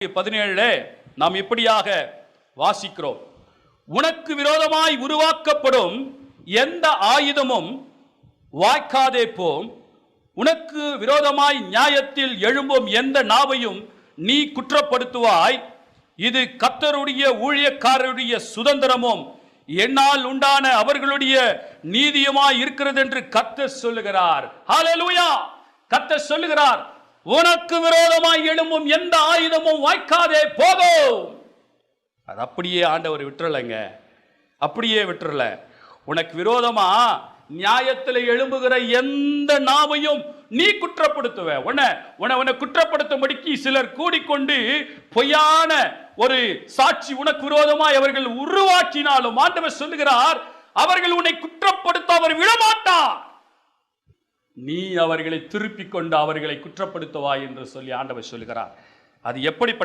17 நாம் இப்படியாக வாசிக்கிறோம். உனக்கு விரோதமாய் உருவாக்கப்படும் எந்த ஆயுதமும் வாய்க்காதே போம். உனக்கு விரோதமாய் நியாயத்தில் எழும்பும் எந்த நாவையும் நீ குற்றப்படுத்துவாய். இது கர்த்தருடைய ஊழியக்காரருடைய சுதந்திரமும் என்னால் உண்டான அவர்களுடைய நீதியுமாய் இருக்கிறது என்று கர்த்தர் சொல்லுகிறார். ஹல்லேலூயா! கர்த்தர் சொல்லுகிறார், உனக்கு விரோதமாய் எழும்பும் எந்த ஆயுதமும் வாய்க்காதே போகும். அது அப்படியே ஆண்டவர் விட்டுறலைங்க, அப்படியே விட்டுறல. உனக்கு விரோதமா நியாயத்தில் எழும்புகிற எந்த நாவையும் நீ குற்றப்படுத்துவ. உன்னை குற்றப்படுத்தும்படிக்கு சிலர் கூடிக்கொண்டு பொய்யான ஒரு சாட்சி உனக்கு விரோதமாய் அவர்கள் உருவாக்கினாலும் ஆண்டவர் சொல்லுகிறார், அவர்கள் உன்னை குற்றப்படுத்த அவர் விடமாட்டார். நீ அவர்களை திருப்பிக் கொண்டு அவர்களை குற்றப்படுத்துவாய் என்று சொல்லி ஆண்டவர் சொல்லுகிறார். அது எப்படிப்பட்ட